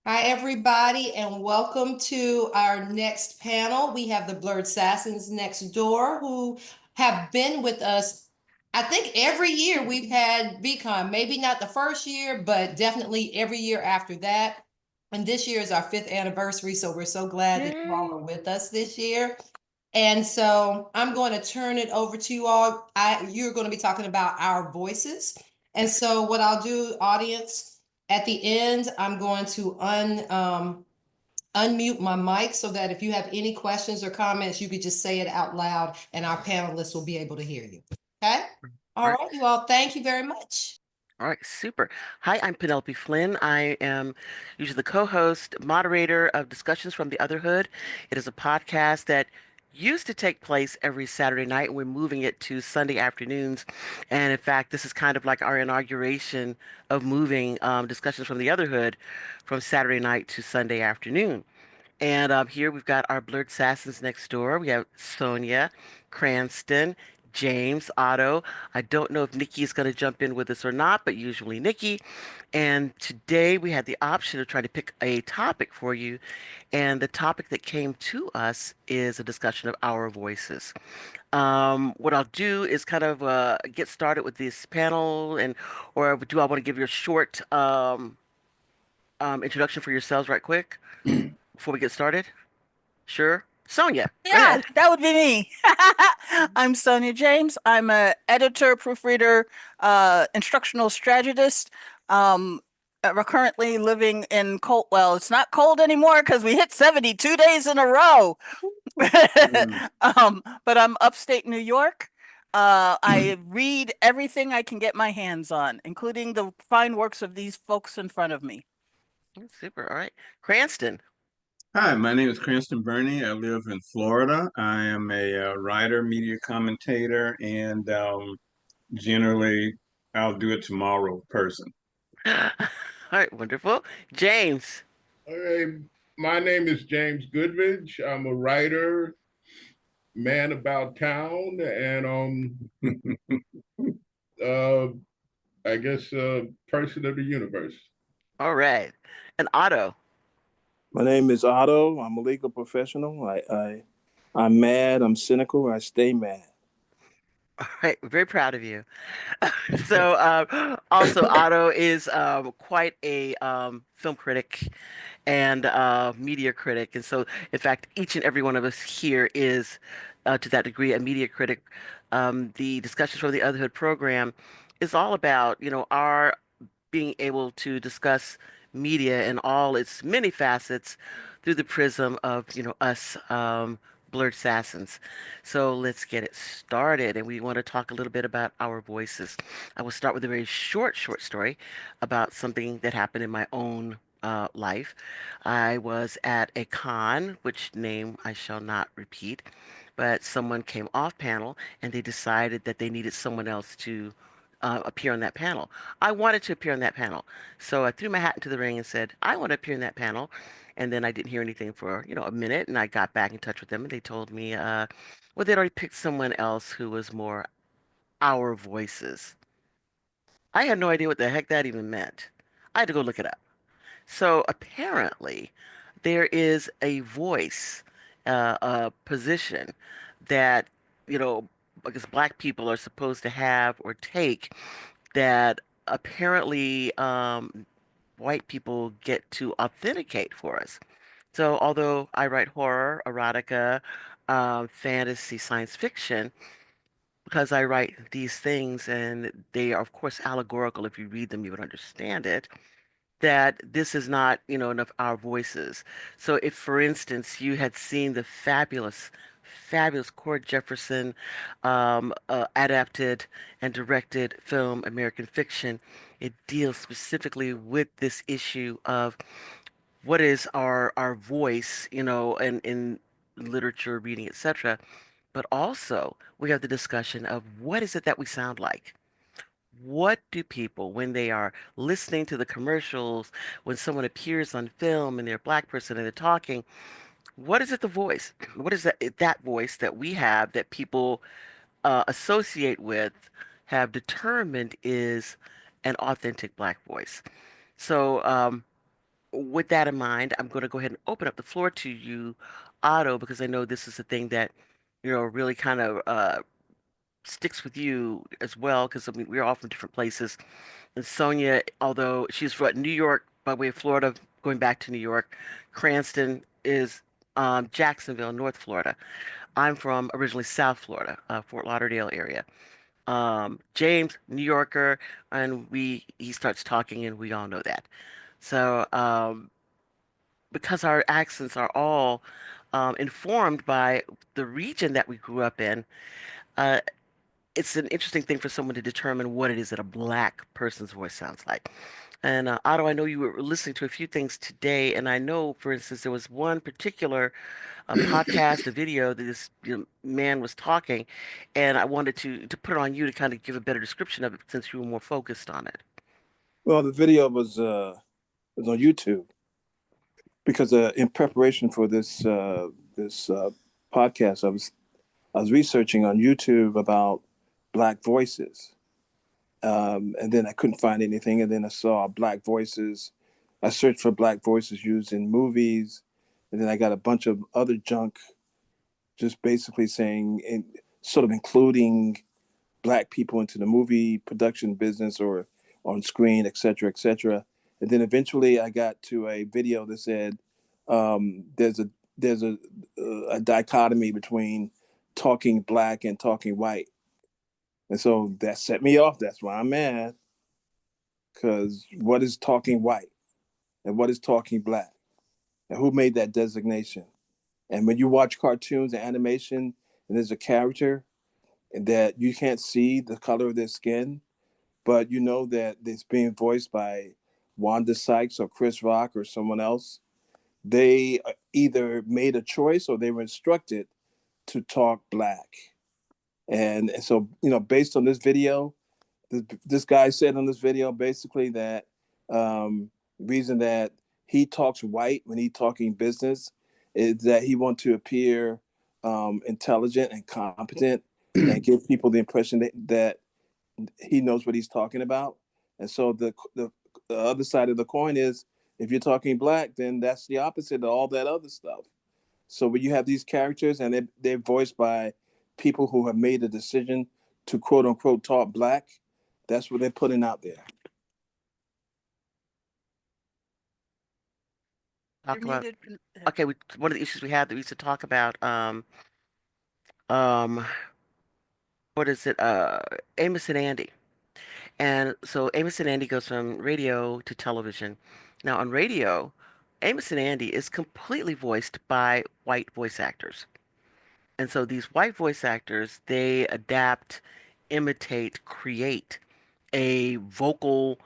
Hi, everybody, and welcome to our next panel. We have the Blerdsassins next door who have been with us. I think every year we've had V-Con, maybe not the first year, but definitely every year after that. And this year is our fifth anniversary, so we're so glad that you all Yay. are with us this year. And so I'm going to turn it over to you all. You're going to be talking about our voices. And so what I'll do, audience, at the end, I'm going to unmute my mic so that if you have any questions or comments, you could just say it out loud and our panelists will be able to hear you. Okay? All All right. right, you all, thank you very much. All right. Super. Hi, I'm Penelope Flynn. I am usually the co-host, moderator of Discussions from the Otherhood. It is a podcast that used to take place every Saturday night. We're moving it to Sunday afternoons. And in fact, this is kind of like our inauguration of moving Discussions from the Otherhood from Saturday night to Sunday afternoon. And here we've got our Blerdsassins next door. We have Sonia, Cranston, James, Otto. I don't know if Nikki is going to jump in with us or not, but usually Nikki. And today we had the option of trying to pick a topic for you. And the topic that came to us is a discussion of our voices. What I'll do is kind of get started with this panel, and or do I want to give you a short introduction for yourselves right quick before we get started? Sure. Sonia, go Yeah, ahead. that would be me. I'm Sonia James. I'm a editor, proofreader, instructional strategist. We're currently living in cold. Well, it's not cold anymore because we hit 72 days in a row. Mm. But I'm upstate New York. I read everything I can get my hands on, including the fine works of these folks in front of me. Super. All right. Cranston. Hi, my name is Cranston Burney. I live in Florida. I am a writer, media commentator, and generally, I'll do it tomorrow person. All right. Wonderful. James. Hey, my name is James Goodridge. I'm a writer, man about town, and uh, I guess person of the universe. All right. And Otto. My name is Otto. I'm a legal professional. I'm mad. I'm cynical. I stay mad. All right. We're very proud of you. So, also, Otto is quite a film critic and media critic. And so, in fact, each and every one of us here is, to that degree, a media critic. The Discussions for the Otherhood program is all about, our being able to discuss media in all its many facets through the prism of, us Blerdsassins. So let's get it started. And we want to talk a little bit about our voices. I will start with a very short story about something that happened in my own life. I was at a con, which name I shall not repeat, but someone came off panel and they decided that they needed someone else to appear on that panel. I wanted to appear on that panel. So I threw my hat into the ring and said, I want to appear in that panel. And then I didn't hear anything for, a minute. And I got back in touch with them and they told me, well, they'd already picked someone else who was more our voices. I had no idea what the heck that even meant. I had to go look it up. So apparently, there is a voice, a position that, I guess black people are supposed to have or take that apparently white people get to authenticate for us. So, although I write horror, erotica, fantasy, science fiction, because I write these things and they are, of course, allegorical. If you read them, you would understand it. That this is not, enough our voices. So, if, for instance, you had seen the fabulous Cord Jefferson adapted and directed film American Fiction, it deals specifically with this issue of what is our voice, in literature, reading, etc. But also we have the discussion of what is it that we sound like? What do people, when they are listening to the commercials, when someone appears on film and they're a black person and they're talking, what is it the voice? What is that voice that we have that people associate with, have determined is an authentic black voice? So, with that in mind, I'm going to go ahead and open up the floor to you, Otto, because I know this is a thing that, really kind of sticks with you as well, because I mean, we're all from different places. And Sonia, although she's from New York by way of Florida, going back to New York, Cranston is Jacksonville, North Florida. I'm from originally South Florida, Fort Lauderdale area. James, New Yorker, and he starts talking, and we all know that. So, because our accents are all informed by the region that we grew up in, uh, it's an interesting thing for someone to determine what it is that a black person's voice sounds like. And Otto, I know you were listening to a few things today, and I know, for instance, there was one particular podcast, a video that this man was talking, and I wanted to put it on you to kind of give a better description of it since you were more focused on it. Well, the video was on YouTube because in preparation for this podcast, I was researching on YouTube about Black voices, and then I couldn't find anything, and then I saw Black voices. I searched for Black voices used in movies, and then I got a bunch of other junk, just basically saying, sort of including Black people into the movie production business or on screen, et cetera, et cetera. And then eventually I got to a video that said there's a dichotomy between talking Black and talking white. And so that set me off. That's why I'm mad. Because what is talking white and what is talking Black? And who made that designation? And when you watch cartoons and animation and there's a character that you can't see the color of their skin, but you know that it's being voiced by Wanda Sykes or Chris Rock or someone else, they either made a choice or they were instructed to talk Black. And so, based on this video, this guy said on this video basically that reason that he talks white when he's talking business is that he wants to appear intelligent and competent and give people the impression that he knows what he's talking about. And so the other side of the coin is if you're talking Black, then that's the opposite of all that other stuff. So when you have these characters and they're voiced by people who have made a decision to quote unquote talk Black, that's what they're putting out there. Talk You're about muted. okay. One of the issues we had that we used to talk about um what is it Amos and Andy. And so Amos and Andy goes from radio to television. Now on radio, Amos and Andy is completely voiced by white voice actors. And so these white voice actors, they adapt, imitate, create a vocal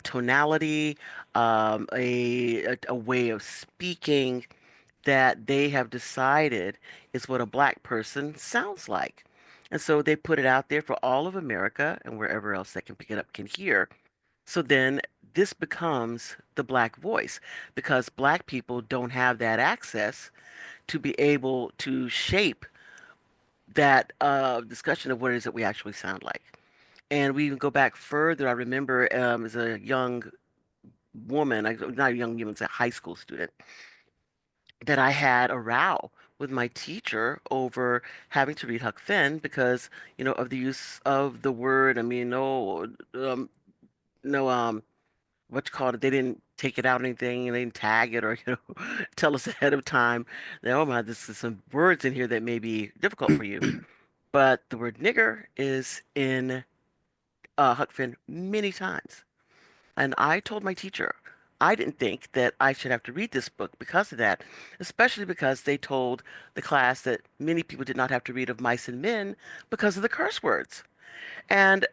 tonality, a way of speaking that they have decided is what a black person sounds like. And so they put it out there for all of America and wherever else that can pick it up can hear. So then this becomes the black voice because black people don't have that access to be able to shape that discussion of what it is that we actually sound like. And we even go back further. I remember as a young woman, not a young woman, as a high school student, that I had a row with my teacher over having to read Huck Finn because, of the use of the word. I mean, no, what you call it? They didn't take it out or anything, and they didn't tag it or, tell us ahead of time that, oh my, this is some words in here that may be difficult for you. But the word nigger is in Huck Finn many times. And I told my teacher I didn't think that I should have to read this book because of that, especially because they told the class that many people did not have to read of mice and men because of the curse words. And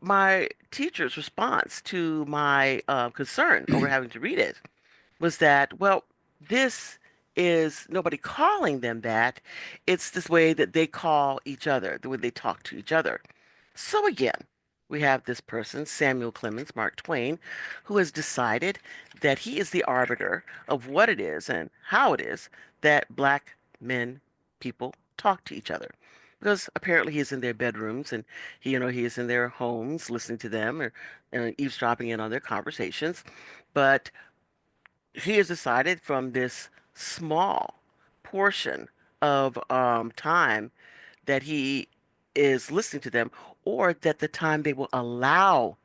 my teacher's response to my concern over having to read it was that, well, this is nobody calling them that. It's this way that they call each other, the way they talk to each other. So again, we have this person, Samuel Clemens, Mark Twain, who has decided that he is the arbiter of what it is and how it is that black men, people talk to each other. Because apparently he is in their bedrooms and he is in their homes listening to them or eavesdropping in on their conversations. But he has decided from this small portion of time that he is listening to them, or that the time they will allow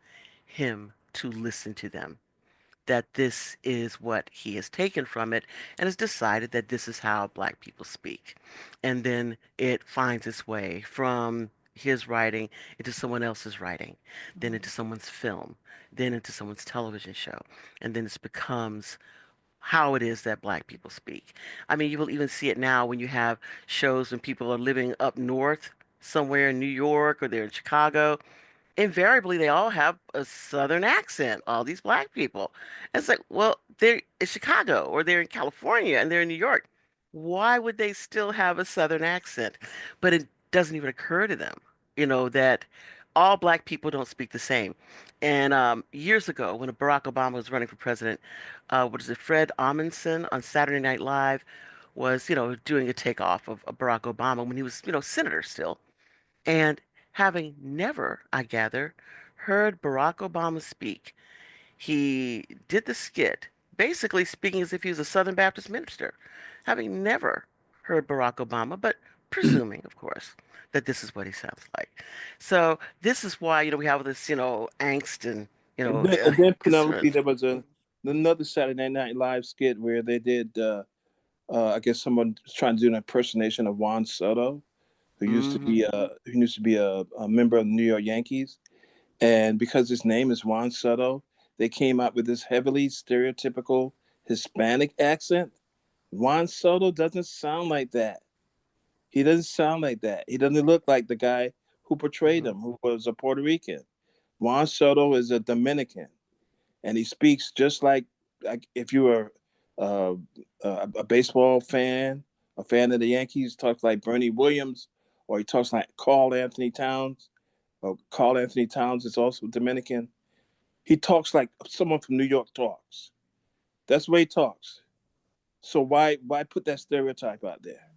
him to listen to them, that this is what he has taken from it and has decided that this is how Black people speak. And then it finds its way from his writing into someone else's writing, then into someone's film, then into someone's television show. And then it becomes how it is that Black people speak. I mean, you will even see it now when you have shows when people are living up north, somewhere in New York or they're in Chicago. Invariably, they all have a Southern accent, all these Black people. And it's like, well, they're in Chicago or they're in California and they're in New York. Why would they still have a Southern accent? But it doesn't even occur to them, that all Black people don't speak the same. And years ago, when Barack Obama was running for president, what is it, Fred Amundsen on Saturday Night Live was, doing a takeoff of Barack Obama when he was, senator still. And having never, I gather, heard Barack Obama speak, he did the skit, basically speaking as if he was a Southern Baptist minister, having never heard Barack Obama, but presuming, of course, that this is what he sounds like. So this is why, we have this, angst and, And then Penelope, concerns. there was another Saturday Night Live skit where they did. I guess someone was trying to do an impersonation of Juan Soto, who used to Hmm. be a member of the New York Yankees, and because his name is Juan Soto, they came out with this heavily stereotypical Hispanic accent. Juan Soto doesn't sound like that. He doesn't sound like that. He doesn't look like the guy who portrayed Hmm. him, who was a Puerto Rican. Juan Soto is a Dominican, and he speaks just like if you were uh, a baseball fan, a fan of the Yankees, talks like Bernie Williams, or he talks like Carl Anthony Towns. Or Carl Anthony Towns is also Dominican. He talks like someone from New York talks. That's the way he talks. So why put that stereotype out there?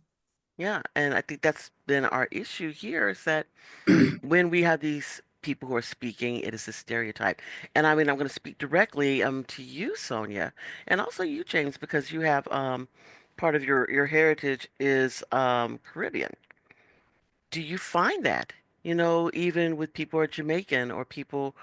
Yeah, and I think that's been our issue here is that when we have these people who are speaking, it is a stereotype. And I mean, I'm going to speak directly to you, Sonia, and also you, James, because you have part of your heritage is Caribbean. Do you find that, even with people who are Jamaican or people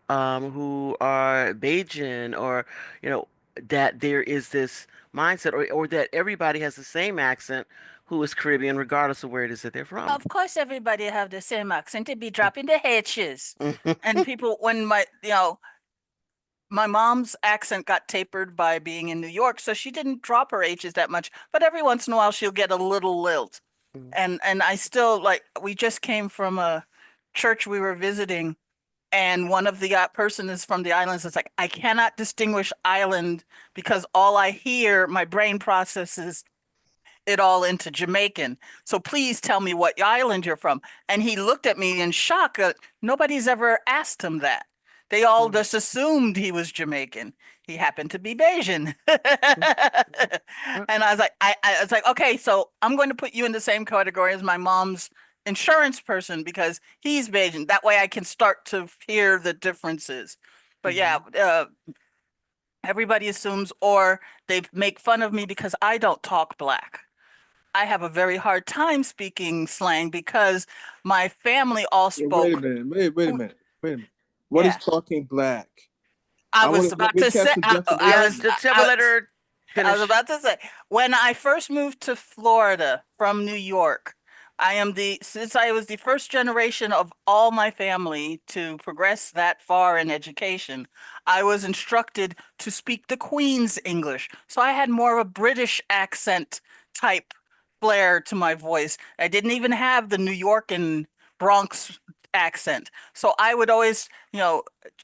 who are Bajan or, you know, that there is this mindset or that everybody has the same accent who is Caribbean, regardless of where it is that they're from? Of course, everybody have the same accent. They be dropping the H's. And Mhm. people, when my mom's accent got tapered by being in New York, so she didn't drop her H's that much. But every once in a while, she'll get a little lilt. And I still we just came from a church we were visiting, and one of the person is from the islands. It's like I cannot distinguish island because all I hear, my brain processes it all into Jamaican. So please tell me what island you're from. And he looked at me in shock. Nobody's ever asked him that. They all Mhm. just assumed he was Jamaican. He happened to be Bayesian. Mhm. Mhm. And I was like, I was like, okay, so I'm going to put you in the same category as my mom's insurance person because he's Bayesian. That way I can start to hear the differences. But yeah, Mhm. everybody assumes, or they make fun of me because I don't talk black. I have a very hard time speaking slang because my family all Yeah, wait a spoke. minute. Wait a minute. Wait a minute. What is Yeah, talking black? I I want was to let about me to say. catch some Yeah, definition. just have a let her I was finish. about to say, when I first moved to Florida from New York, since I was the first generation of all my family to progress that far in education, I was instructed to speak the Queen's English. So I had more of a British accent type flair to my voice. I didn't even have the New York and Bronx accent. So I would always,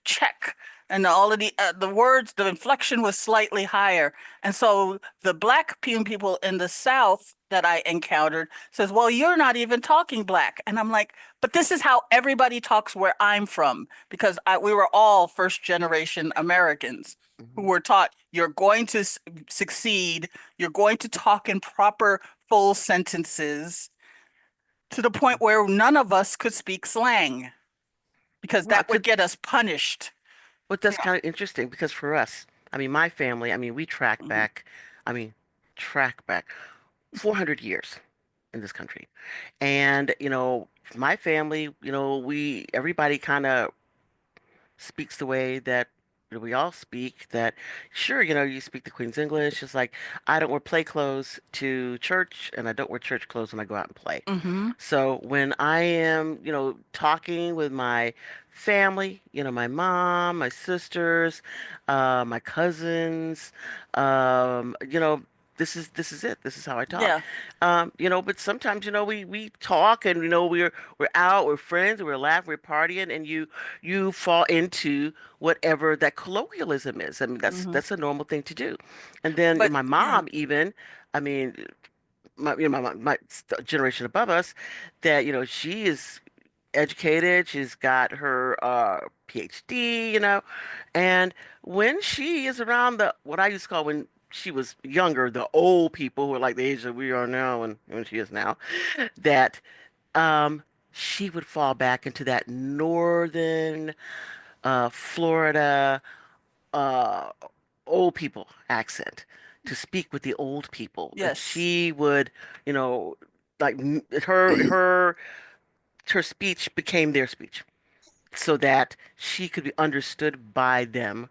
check, and all of the words, the inflection was slightly higher. And so the black people in the South that I encountered says, well, you're not even talking black. And I'm like, but this is how everybody talks where I'm from, because we were all first generation Americans who Mhm. were taught you're going to succeed, you're going to talk in proper full sentences, to the point where none of us could speak slang because Well, that would get us punished. but that's kind of interesting because for us, I mean, my family, I mean, we track Mhm. back, I mean, track back 400 years in this country. And, my family, everybody kind of speaks the way that we all speak. That sure, you speak the Queen's English. It's like I don't wear play clothes to church, and I don't wear church clothes when I go out and play. Mhm. So when I am, talking with my family, my mom, my sisters, my cousins, this is it. This is how I talk. Yeah. But sometimes, we talk and we're out, we're friends, we're laughing, we're partying, and you fall into whatever that colloquialism is. I mean, that's Mhm. that's a normal thing to do. And then But my yeah. mom even, I mean, my generation above us, that she is educated, she's got her PhD, and when she is around the what I used to call when she was younger, the old people who are like the age that we are now and when she is now, that um she would fall back into that northern Florida uh old people accent to speak with the old people. And Yes. she would, you know, like her speech became their speech so that she could be understood by them,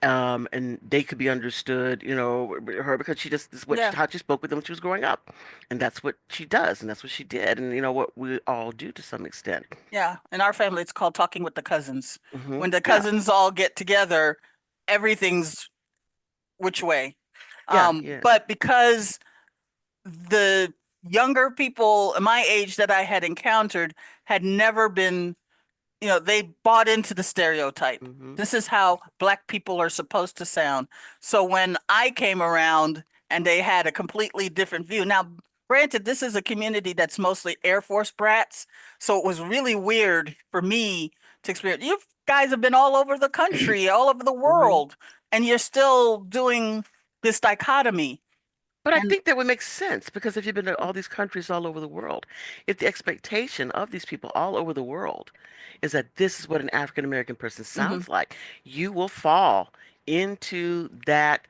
and they could be understood, her because she just this is Yeah. how she spoke with them when she was growing up, and that's what she does, and that's what she did, and what we all do to some extent. Yeah. In our family, it's called talking with the cousins. When the Yeah, cousins all get together, everything's which way. yeah, yeah. But because the younger people my age that I had encountered had never been, they bought into the stereotype. hmm This is how Black people are supposed to sound. So when I came around and they had a completely different view. Now, granted, this is a community that's mostly Air Force brats. So it was really weird for me to experience. You guys have been all over the country, all over the hmm world, and you're still doing this dichotomy. But I And think that would make sense because if you've been to all these countries all over the world, if the expectation of these people all over the world is that this is what an African American person mhm, sounds like, you will fall into that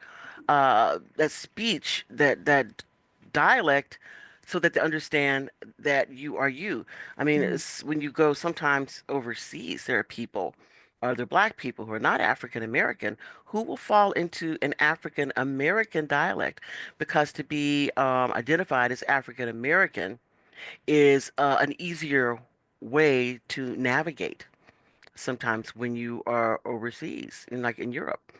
speech, that dialect, so that they understand that you are you. I mean, mhm, it's, when you go sometimes overseas, there are people, or there are Black people who are not African American who will fall into an African American dialect because to be identified as African American is an easier way to navigate sometimes when you are overseas, like in Europe.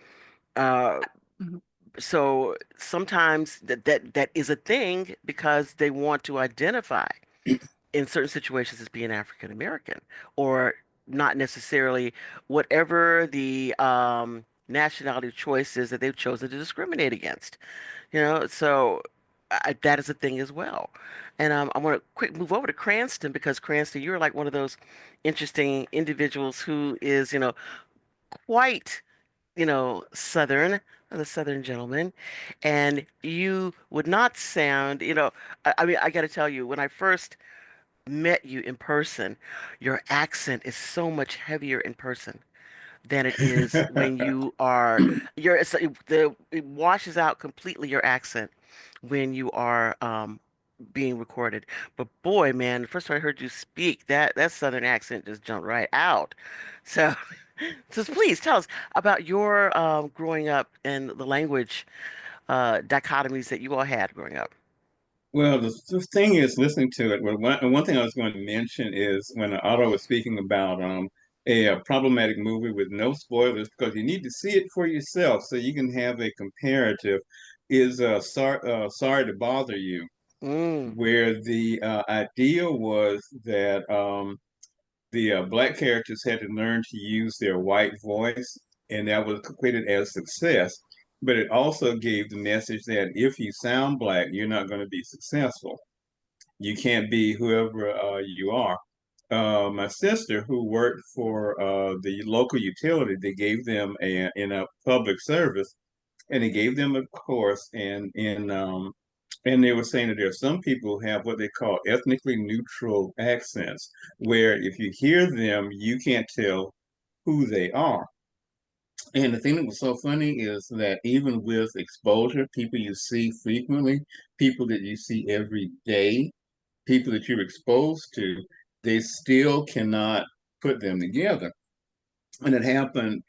Uh, mhm, so sometimes that is a thing because they want to identify in certain situations as being African American or not necessarily whatever the nationality choice is that they've chosen to discriminate against. So that is a thing as well. And I want to quick move over to Cranston because Cranston, you're like one of those interesting individuals who is, quite, Southern, the Southern gentleman, and you would not sound, I mean, I got to tell you, when I first met you in person, your accent is so much heavier in person than it is when you are it washes out completely your accent when you are being recorded. But boy, man, the first time I heard you speak, that southern accent just jumped right out. So so please tell us about your growing up and the language dichotomies that you all had growing up. Well, the thing is, listening to it, well, one thing I was going to mention is when Otto was speaking about a problematic movie with no spoilers, because you need to see it for yourself so you can have a comparative, is Sorry to Bother You, Mm, where the idea was that the Black characters had to learn to use their white voice, and that was equated as success. But it also gave the message that if you sound Black, you're not going to be successful. You can't be whoever you are. My sister, who worked for the local utility, they gave them in a public service, and they gave them a course, and they were saying that there are some people who have what they call ethnically neutral accents, where if you hear them, you can't tell who they are. And the thing that was so funny is that even with exposure, people you see frequently, people that you see every day, people that you're exposed to, they still cannot put them together. And it happened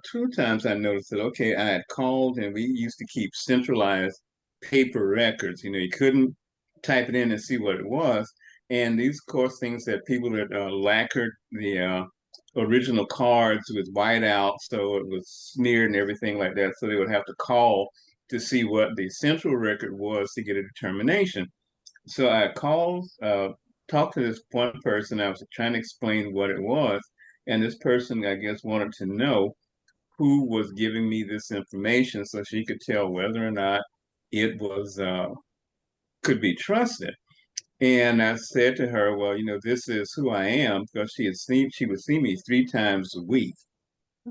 two times. I noticed that, okay, I had called and we used to keep centralized paper records. You couldn't type it in and see what it was. And these, of course, things that people that lacquered the original cards with whiteout, so it was smeared and everything like that. So they would have to call to see what the central record was to get a determination. So I called, talked to this one person. I was trying to explain what it was. And this person, I guess, wanted to know who was giving me this information so she could tell whether or not it was could be trusted. And I said to her, well, this is who I am, because she would see me 3 times a week.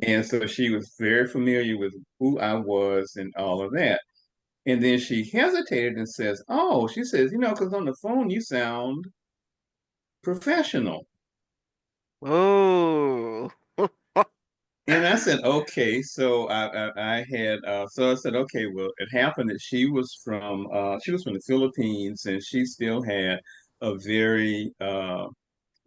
And so she was very familiar with who I was and all of that. And then she hesitated and says, oh, she says, because on the phone you sound professional. Oh. And I said, okay. So I had so I said, okay, well, it happened that she was from the Philippines, and she still had a very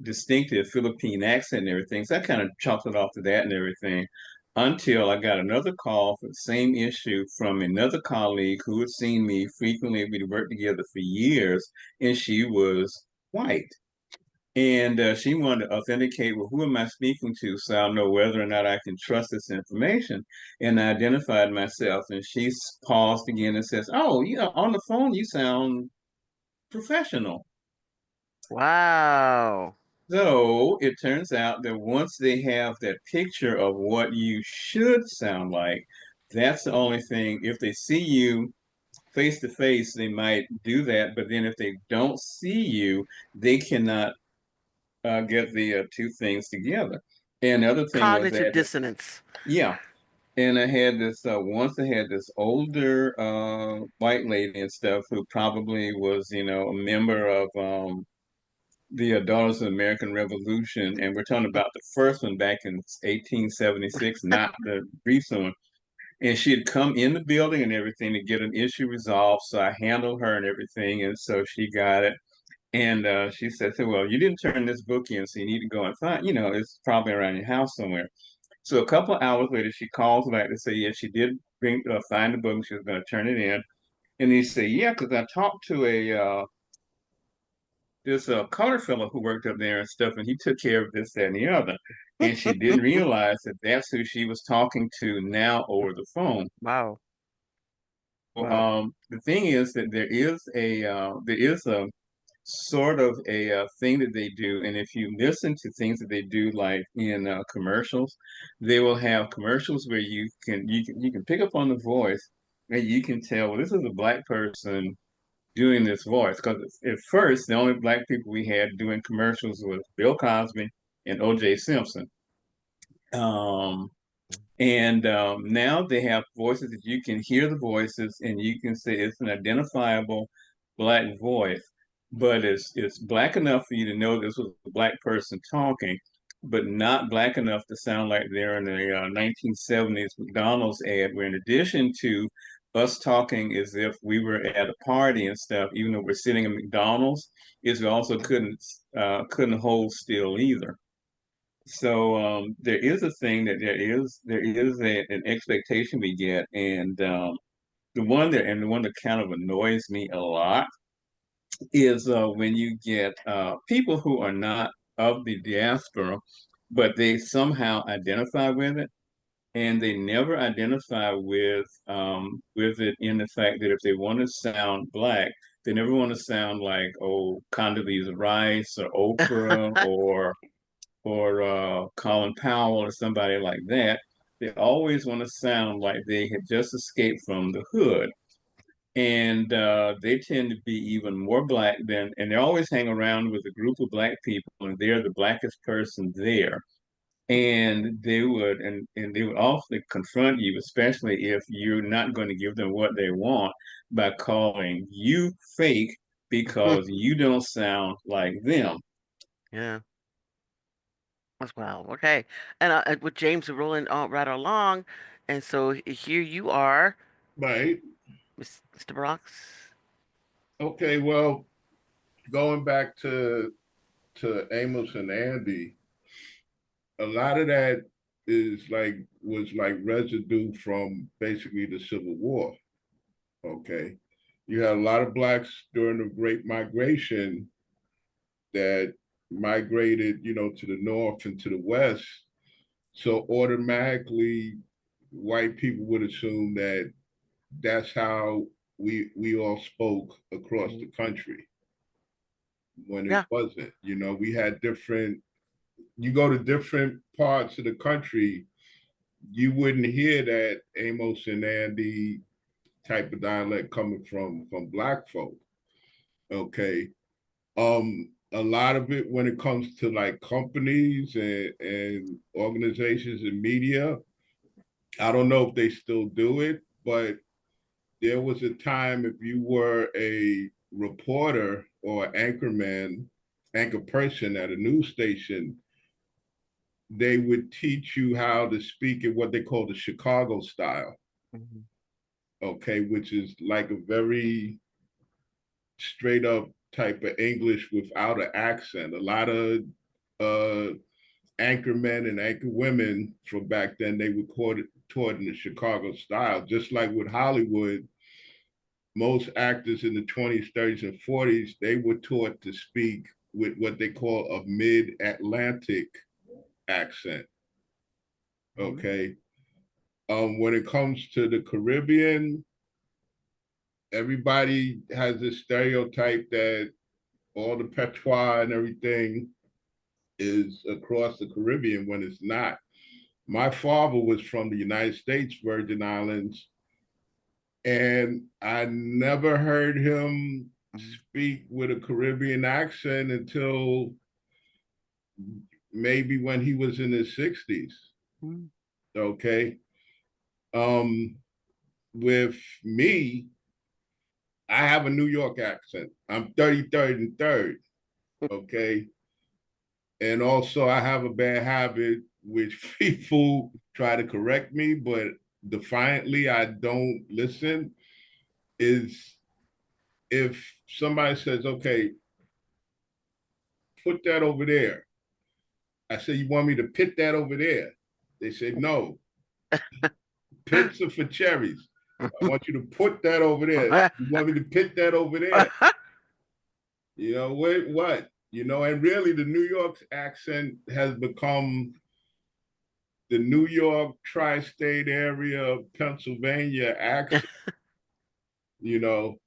distinctive Philippine accent and everything. So I kind of chalked it off to that and everything, until I got another call for the same issue from another colleague who had seen me frequently. We'd worked together for years, and she was white. And she wanted to authenticate, well, who am I speaking to, so I'll know whether or not I can trust this information. And I identified myself, and she paused again and says, oh, on the phone, you sound professional. Wow. So it turns out that once they have that picture of what you should sound like, that's the only thing. If they see you face to face, they might do that. But then if they don't see you, they cannot get the two things together. And the other thing was Cognitive that, dissonance. yeah. And I had this, once I had this older white lady and stuff who probably was, a member of the Daughters of the American Revolution. And we're talking about the first one back in 1876, not the recent one. And she had come in the building and everything to get an issue resolved. So I handled her and everything. And so she got it. And she said, well, you didn't turn this book in, so you need to go and find, it's probably around your house somewhere. So a couple of hours later, she calls back to say, yes, she did find the book and she was going to turn it in. And he said, yeah, because I talked to this color fellow who worked up there and stuff, and he took care of this, that, and the other. And she didn't realize that that's who she was talking to now over the phone. Wow. Wow. The thing is that there is a sort of a thing that they do, and if you listen to things that they do, like in commercials, they will have commercials where you can pick up on the voice, and you can tell, well, this is a black person doing this voice, because at first the only black people we had doing commercials was Bill Cosby and O.J. Simpson. Um, and now they have voices that you can hear the voices and you can say it's an identifiable black voice, but it's black enough for you to know this was a black person talking, but not black enough to sound like they're in the 1970s McDonald's ad, where in addition to us talking as if we were at a party and stuff, even though we're sitting in McDonald's, is we also couldn't hold still either. So there is a thing that there is an expectation we get, and the one that kind of annoys me a lot is when you get people who are not of the diaspora, but they somehow identify with it, and they never identify with it in the fact that if they want to sound black, they never want to sound like, oh, Condoleezza Rice or Oprah or Colin Powell or somebody like that. They always want to sound like they had just escaped from the hood. And they tend to be even more black and they always hang around with a group of black people, and they're the blackest person there. And they would often confront you, especially if you're not going to give them what they want, by calling you fake because you don't sound like them. Yeah. That's wow. Okay. And with James rolling right along, And so here you are, Right. Mr. Bronx. Okay. Well, going back to Amos and Andy, a lot of that was like residue from basically the Civil War. Okay. You had a lot of blacks during the Great Migration that migrated, to the north and to the west. So automatically, white people would assume that that's how we all spoke across the country when it Yeah. wasn't. We had different. You go to different parts of the country, you wouldn't hear that Amos and Andy type of dialect coming from black folk. Okay. A lot of it when it comes to like companies and organizations and media, I don't know if they still do it, but there was a time if you were a reporter or anchorman, anchor person at a news station, they would teach you how to speak in what they call the Chicago style. Mm-hmm. Okay, which is like a very straight up type of English without an accent. A lot of uh, anchor men and anchor women from back then, they were taught in the Chicago style. Just like with Hollywood, most actors in the 20s, 30s, and 40s, they were taught to speak with what they call a mid-Atlantic accent. Mm-hmm. Okay. When it comes to the Caribbean, everybody has this stereotype that all the patois and everything is across the Caribbean when it's not. My father was from the United States Virgin Islands, and I never heard him speak with a Caribbean accent until maybe when he was in his 60s. Mm-hmm. Okay. Um, with me, I have a New York accent. I'm 33rd and 3rd. Okay. And also, I have a bad habit, which people try to correct me, but defiantly, I don't listen. Is if somebody says, okay, put that over there. I say, you want me to pit that over there? They say, no, pits are for cherries. I want you to put that over there. You want me to pit that over there? Wait, what? And really the New York accent has become the New York tri-state area, Pennsylvania accent, you know.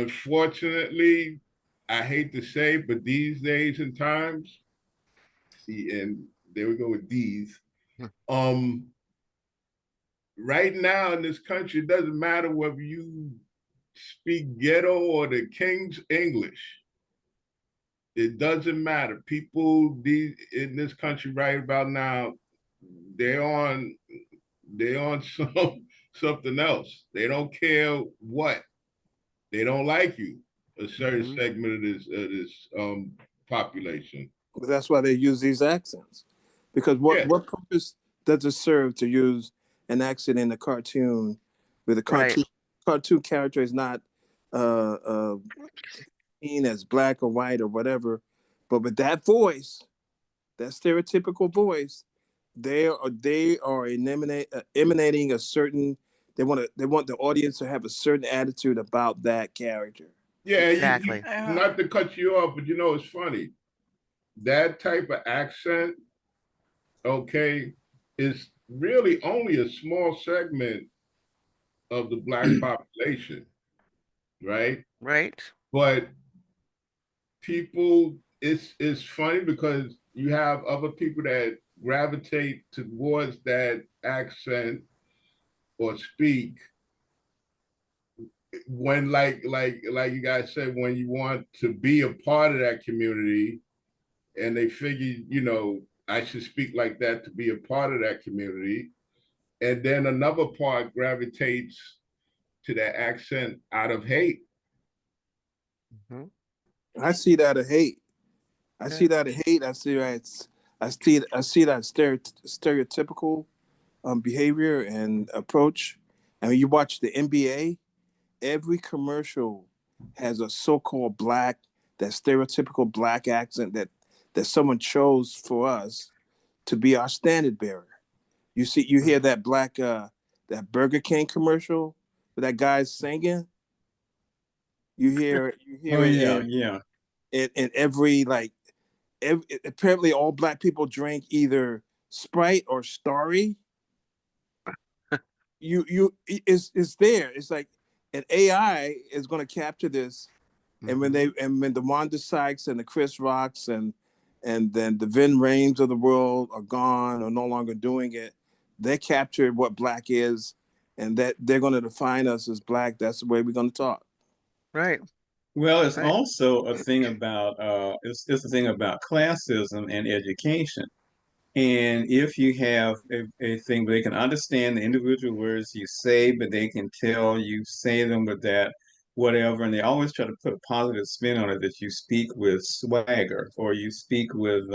Unfortunately, I hate to say, but these days and times, see, and there we go with these. Um, right now in this country, it doesn't matter whether you speak ghetto or the King's English. It doesn't matter. People these in this country right about now, they're on they're on something else. They don't care what. They don't like you. A certain Mm-hmm. segment of this population. But that's why they use these accents. Because Yeah. what purpose does it serve to use an accent in a cartoon where the Right. cartoon character is not seen as black or white or whatever, but with that voice, that stereotypical voice, they are emanating a certain. They want the audience to have a certain attitude about that character. Yeah, Exactly. not to cut you off, but it's funny. That type of accent, okay, is really only a small segment of the black population, right? Right. But people, it's funny because you have other people that gravitate towards that accent or speak when like you guys said, when you want to be a part of that community and they figure, I should speak like that to be a part of that community. And then another part gravitates to that accent out of hate. Mm-hmm. I see that as hate. I Okay. see that hate. I see that. I see that stereotypical behavior and approach. I mean, you watch the NBA, every commercial has a so-called black, that stereotypical black accent that someone chose for us to be our standard bearer. You see, you hear that black that Burger King commercial with that guy singing. You Oh hear it yeah, yeah. in every like apparently all black people drink either Sprite or Starry. You it's there. It's like an AI is going to capture this, and when the Wanda Sykes and the Chris Rocks and then the Vin Rames of the world are gone or no longer doing it, they captured what black is, and that they're going to define us as black. That's the way we're going to talk. Right. Well, it's Right. also a thing about it's a thing about classism and education. And if you have a thing where they can understand the individual words you say, but they can tell you say them with that whatever, and they always try to put a positive spin on it that you speak with swagger or you speak with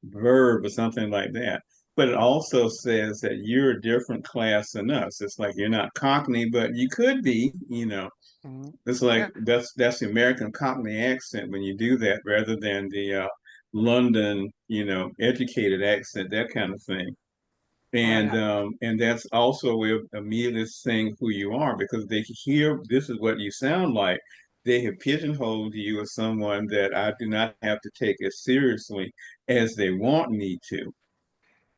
verb or something like that. But it also says that you're a different class than us. It's like you're not Cockney, but you could be, you know. Hmm. It's like Yeah. that's the American Cockney accent when you do that, rather than the London, educated accent, that kind of thing. Right. And that's also a way of immediately saying who you are because they hear this is what you sound like. They have pigeonholed you as someone that I do not have to take as seriously as they want me to.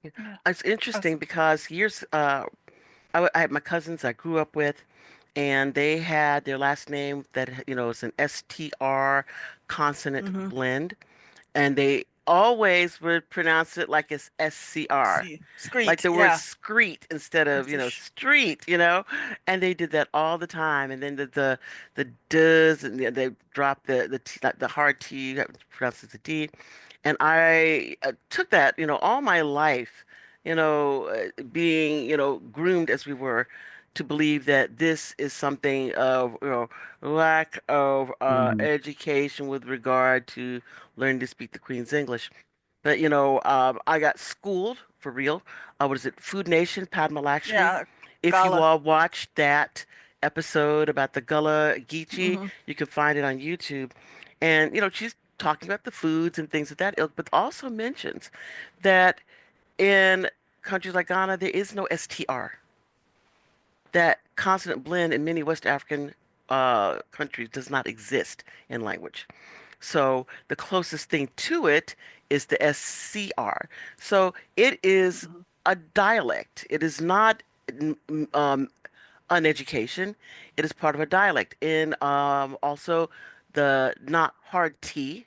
Yeah. Yeah. It's interesting because I had my cousins I grew up with, and they had their last name that, is an STR consonant Mm-hmm. blend, and they always would pronounce it like it's SCR, See, like screet. the word Yeah. screet instead of, It's a street. And they did that all the time. And then the does, and they dropped the T, like the hard T, that pronounces the D. And I took that, all my life, being, groomed as we were to believe that this is something of, lack of Mm, education with regard to learning to speak the Queen's English. But I got schooled for real. What is it? Food Nation, Padma Lakshmi. yeah. If you Gala. all watched that episode about the Gullah Geechee, Mm-hmm. you can find it on YouTube. And she's talking about the foods and things of that ilk, but also mentions that in countries like Ghana, there is no STR. That consonant blend in many West African countries does not exist in language. So the closest thing to it is the SCR. So it is Mm-hmm. a dialect. It is not an education. It is part of a dialect. In also the not hard T,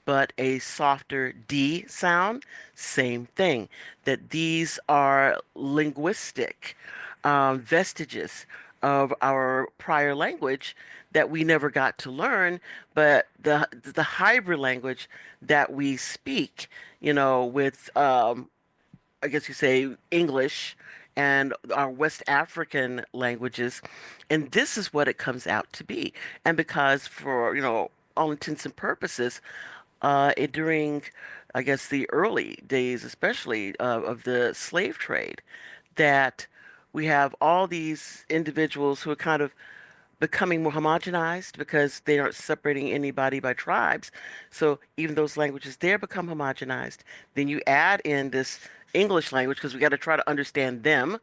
but a softer D sound, same thing. That these are linguistic vestiges of our prior language that we never got to learn, but the hybrid language that we speak, with I guess you say English and our West African languages, and this is what it comes out to be. And because for, all intents and purposes, during, I guess, the early days, especially of the slave trade, that we have all these individuals who are kind of becoming more homogenized because they aren't separating anybody by tribes. So even those languages there become homogenized. Then you add in this English language because we got to try to understand them,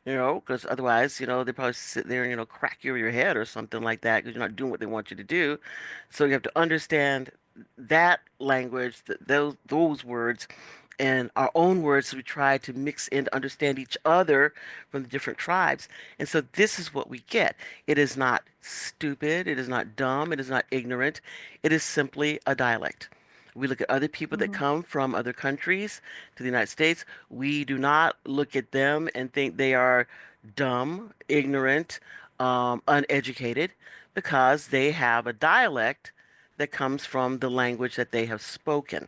because otherwise, they probably sit there and, crack you over your head or something like that because you're not doing what they want you to do. So you have to understand that language, those words, and our own words. So we try to mix in to understand each other from the different tribes. And so this is what we get. It is not stupid. It is not dumb. It is not ignorant. It is simply a dialect. We look at other people that Mm-hmm. come from other countries to the United States. We do not look at them and think they are dumb, ignorant, uneducated, because they have a dialect that comes from the language that they have spoken.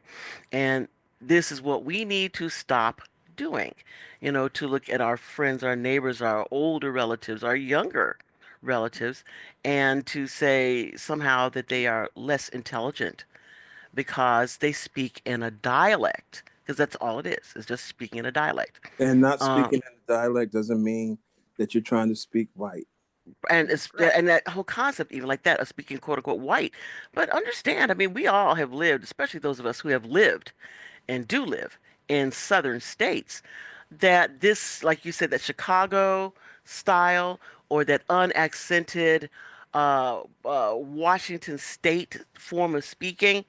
And this is what we need to stop doing, to look at our friends, our neighbors, our older relatives, our younger relatives, and to say somehow that they are less intelligent because they speak in a dialect because that's all it is. It's just speaking in a dialect. And not Um, speaking in a dialect doesn't mean that you're trying to speak white. and it's Right. and that whole concept, even like that, of speaking quote unquote white. But understand, I mean, we all have lived, especially those of us who have lived and do live in southern states, that this, like you said, that Chicago style or that unaccented Washington state form of speaking,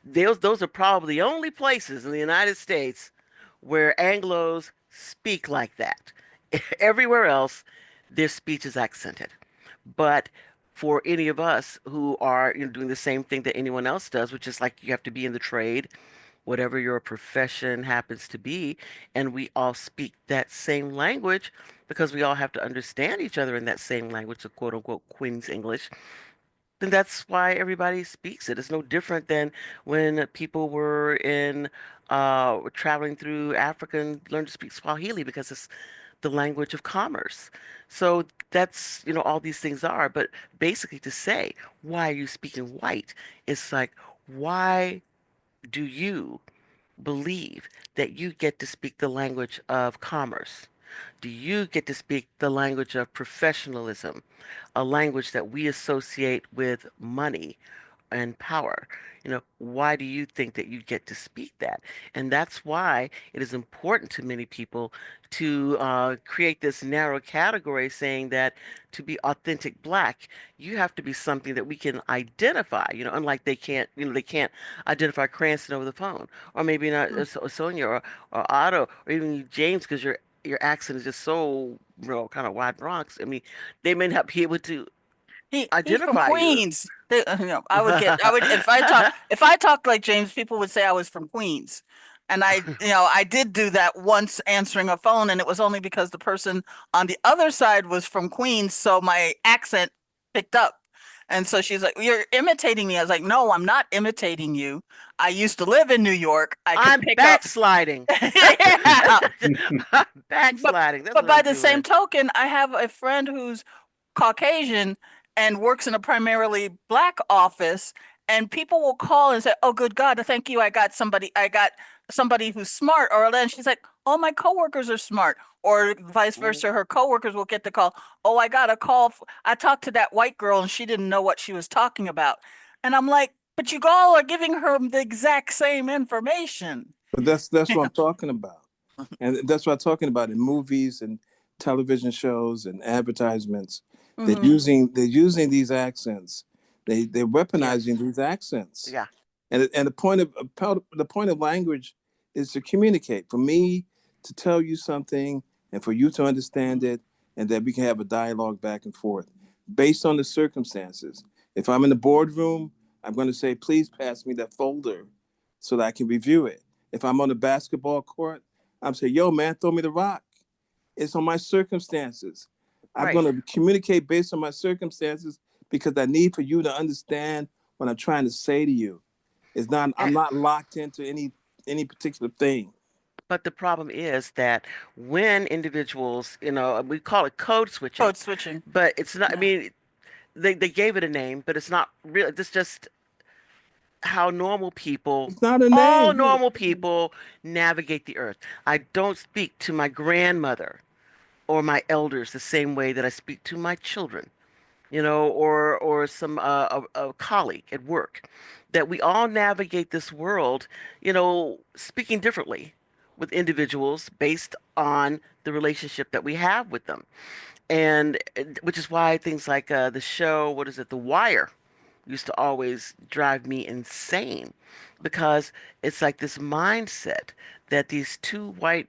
those are probably the only places in the United States where Anglos speak like that. Everywhere else, their speech is accented. But for any of us who are, doing the same thing that anyone else does, which is like you have to be in the trade, whatever your profession happens to be, and we all speak that same language because we all have to understand each other in that same language, so quote unquote Queen's English, then that's why everybody speaks it. It's no different than when people were in traveling through Africa and learned to speak Swahili because it's the language of commerce. So that's, all these things are. But basically to say, why are you speaking white? It's like, why do you believe that you get to speak the language of commerce? Do you get to speak the language of professionalism, a language that we associate with money and power? Why do you think that you get to speak that? And that's why it is important to many people to create this narrow category saying that to be authentic black, you have to be something that we can identify, unlike they can't identify Cranston over the phone, or maybe not Sonia or Otto, or even you, James, because your accent is just so, kind of wide Bronx. I mean, they may not be able to He's from identify you. Queens. I would if I talked like James, people would say I was from Queens. And I did do that once answering a phone, and it was only because the person on the other side was from Queens, so my accent picked up. And so she's like, "You're imitating me." I was like, "No, I'm not imitating you. I used to live in New York. I could I'm pick up." backsliding. Yeah. I'm But backsliding. That's but what by I'm the same doing. token, I have a friend who's Caucasian and works in a primarily black office, and people will call and say, "Oh, good God, thank you. I got somebody who's smart." Or then she's like, "Oh, my coworkers are smart." Or vice versa, her coworkers will get the call. "Oh, I got a call. I talked to that white girl and she didn't know what she was talking about." And I'm like, "But you all are giving her the exact same information." But that's what I'm talking about. And that's what I'm talking about in movies and television shows and advertisements. They're Hmm. using these accents. They're weaponizing Yes. these accents. Yeah. And the point of language is to communicate. For me to tell you something and for you to understand it, and that we can have a dialogue back and forth based on the circumstances. If I'm in the boardroom, I'm going to say, please pass me that folder so that I can review it. If I'm on the basketball court, I'm saying, yo, man, throw me the rock. It's on my circumstances. I'm Right. going to communicate based on my circumstances because I need for you to understand what I'm trying to say to you. It's not, A- I'm not locked into any particular thing. But the problem is that when individuals, we call it code switching, Code switching. but it's not, I Yeah. mean, they gave it a name, but it's not real. It's just how normal people, It's not a all name. Yeah. normal people, navigate the earth. I don't speak to my grandmother or my elders the same way that I speak to my children, or some a colleague at work. That we all navigate this world, speaking differently with individuals based on the relationship that we have with them, and which is why things like the show, what is it, The Wire, used to always drive me insane because it's like this mindset that these two white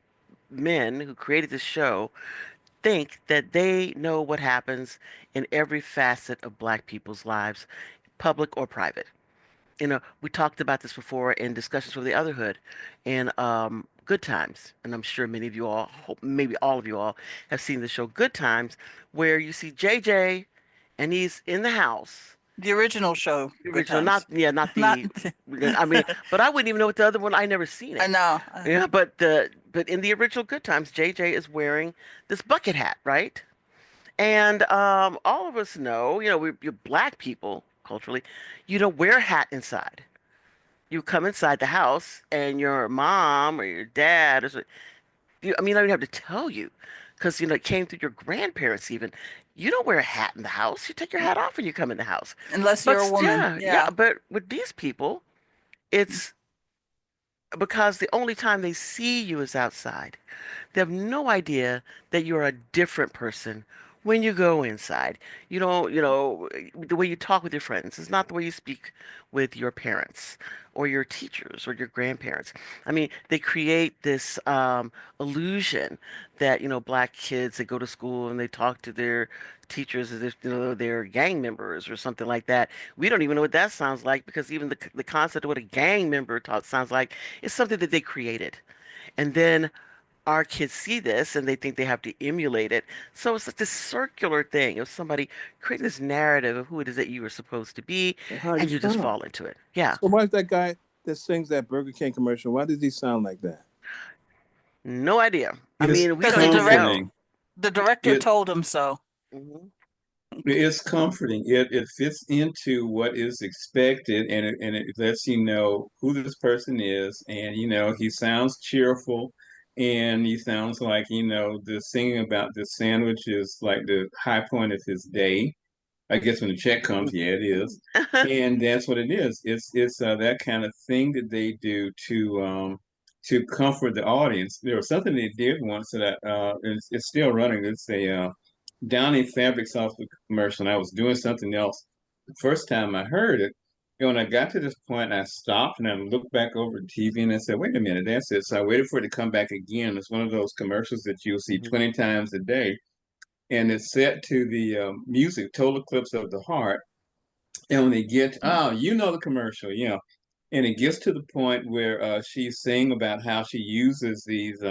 men who created this show think that they know what happens in every facet of black people's lives, public or private. We talked about this before in discussions with the Otherhood and Good Times, and I'm sure many of you all, maybe all of you all, have seen the show Good Times, where you see JJ, and he's in the house. The original show, The Good original, not Times. yeah, not Not, the. I mean, but I wouldn't even know what the other one. I never seen I it. know. Yeah, but in the original Good Times, JJ is wearing this bucket hat, right? And all of us know, we're black people culturally, you don't wear a hat inside. you come inside the house and your mom or your dad or so, I mean, I don't even have to tell you because, it came through your grandparents even. You don't wear a hat in the house. You take your hat off when you come in the house. Unless you're But a woman. yeah, yeah, Yeah. but with these people, it's because the only time they see you is outside. They have no idea that you're a different person when you go inside. You don't, the way you talk with your friends is not the way you speak with your parents or your teachers or your grandparents. I mean, they create this illusion that, black kids that go to school and they talk to their teachers as if, they're gang members or something like that. We don't even know what that sounds like because even the concept of what a gang member talk sounds like is something that they created. And then our kids see this and they think they have to emulate it. So it's like this circular thing of somebody creating this narrative of who it is that you are supposed to be, And how you and you just sound. fall into it. Yeah, So why is that guy that sings that Burger King commercial? Why does he sound like that? no idea. I It's mean, we Because don't even know. comforting. the director It told him so. Hmm. it's comforting. It fits into what is expected, and it lets you know who this person is, and he sounds cheerful, and he sounds like the singing about the sandwich is like the high point of his day. I guess when the check comes, yeah, it is, and that's what it is. It's that kind of thing that they do to comfort the audience. There was something they did once that it's still running. It's a Downy fabric softener commercial, and I was doing something else. The first time I heard it, and when I got to this point, I stopped and I looked back over the TV and I said, "Wait a minute, that's it." So I waited for it to come back again. It's one of those commercials that you'll see Hmm. 20 times a day, and it's set to the music "Total Eclipse of the Heart." And when they get, oh, the commercial, and it gets to the point where she's saying about how she uses these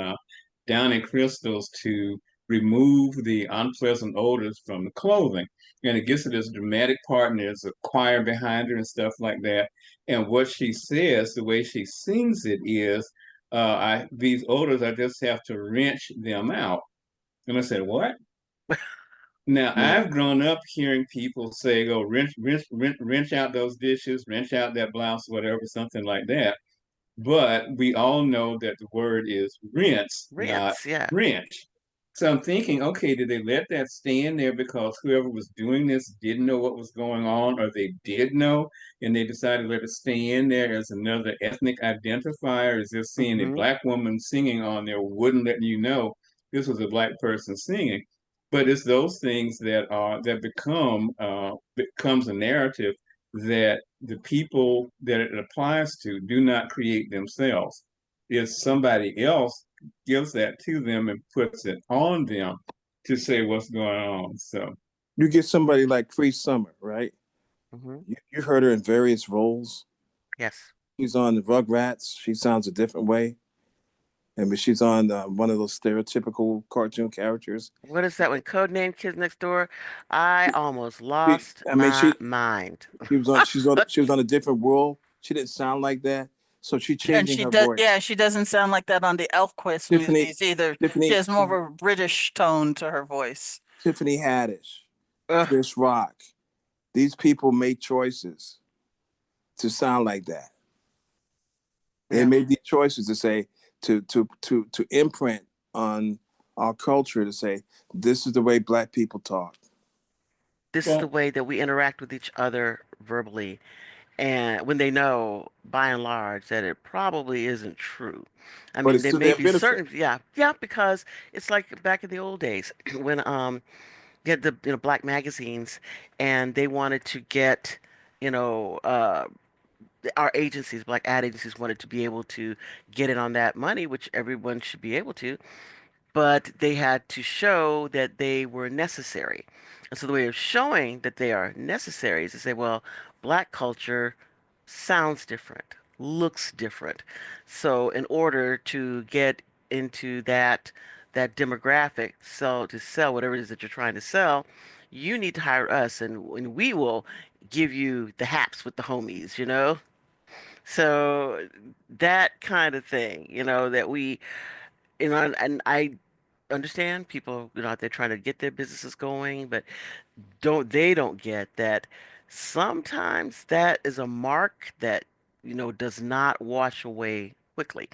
downy crystals to remove the unpleasant odors from the clothing. And it gets to this dramatic part, and there's a choir behind her and stuff like that. And what she says, the way she sings it is, these odors, I just have to wrench them out. And I said, what? Now, Yeah. I've grown up hearing people say, "Go wrench out those dishes, wrench out that blouse, whatever, something like that." But we all know that the word is rinse, not Rinse, yeah. wrench. So I'm thinking, okay, did they let that stand there because whoever was doing this didn't know what was going on, or they did know and they decided to let it stay in there as another ethnic identifier? Is just seeing a Hmm. black woman singing on there wouldn't let you know this was a black person singing? But it's those things that becomes a narrative that the people that it applies to do not create themselves. It's somebody else gives that to them and puts it on them to say what's going on. So You get somebody like Free Summer, right? Hmm. You heard her in various roles. Yes. She's on the Rugrats. She sounds a different way. And when she's on one of those stereotypical cartoon characters, What is that one? Codename Kids Next Door? I almost she, lost I mean, my mind. she was on a different world. She didn't sound like that, so she's And changing she her does, yeah, voice. she doesn't sound like that on the Elfquest Tiffany, movies either. She Tiffany, has more of a British tone to her voice. Tiffany Haddish, Ugh, Chris Rock. These people made choices to sound like that. They yeah. made these choices to say to imprint on our culture to say this is the way Black people talk. This is the Well, way that we interact with each other verbally, and when they know, by and large, that it probably isn't true. I But mean, it's there to may their be benefit. certain, yeah, yeah, because it's like back in the old days when you had the black magazines, and they wanted to get you know uh our agencies, black ad agencies, wanted to be able to get in on that money, which everyone should be able to, but they had to show that they were necessary. And so the way of showing that they are necessary is to say, well, black culture sounds different, looks different. So in order to get into that demographic, to sell whatever it is that you're trying to sell, you need to hire us, and we will give you the haps with the homies. So that kind of thing, that we, and I understand people, out there trying to get their businesses going, but don't get that sometimes that is a mark that does not wash away quickly.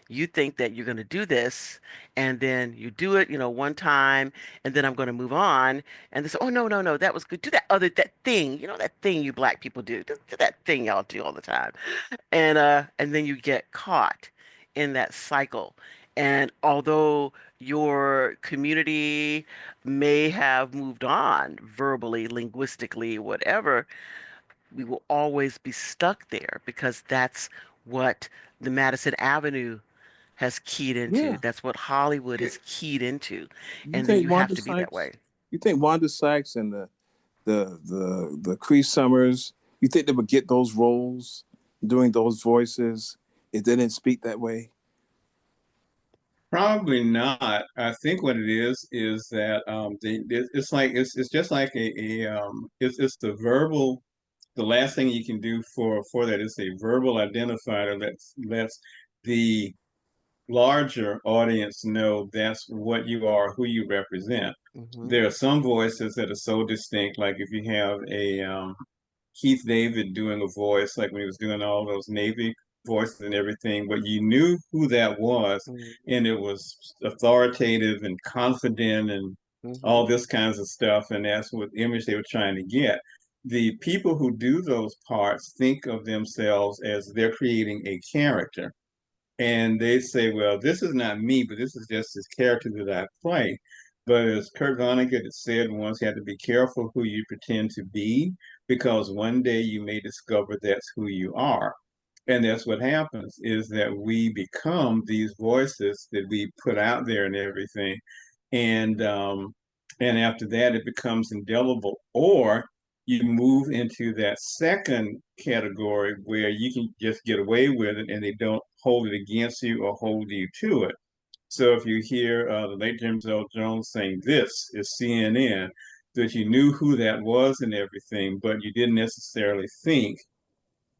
You think that you're going to do this, and then you do it, one time, and then I'm going to move on. And they say, oh, no, no, no, that was good. Do that thing, that thing you black people do. Do that thing y'all do all the time. And then you get caught in that cycle. And although your community may have moved on verbally, linguistically, whatever, we will always be stuck there because that's what the Madison Avenue has keyed into. Yeah. That's what Hollywood is keyed into. You And then think you have Wanda to be that Sykes? way. You think Wanda Sykes and the Cree Summers? You think they would get those roles, doing those voices, if they didn't speak that way? Probably not. I think what it is that it's like it's just like it's the verbal. The last thing you can do for that is a verbal identifier that lets the larger audience know that's what you are, who you represent. Hmm. There are some voices that are so distinct, like if you have a Keith David doing a voice, like when he was doing all those Navy voices and everything, but you knew who that was, and it was authoritative and confident and Hmm. all this kinds of stuff, and that's what image they were trying to get. The people who do those parts think of themselves as they're creating a character, and they say, well, this is not me, but this is just this character that I play. But as Kurt Vonnegut had said once, you have to be careful who you pretend to be, because one day you may discover that's who you are. And that's what happens is that we become these voices that we put out there and everything. And and after that it becomes indelible. Or you move into that second category where you can just get away with it and they don't hold it against you or hold you to it. So if you hear the late James L. Jones saying this is CNN, that you knew who that was and everything, but you didn't necessarily think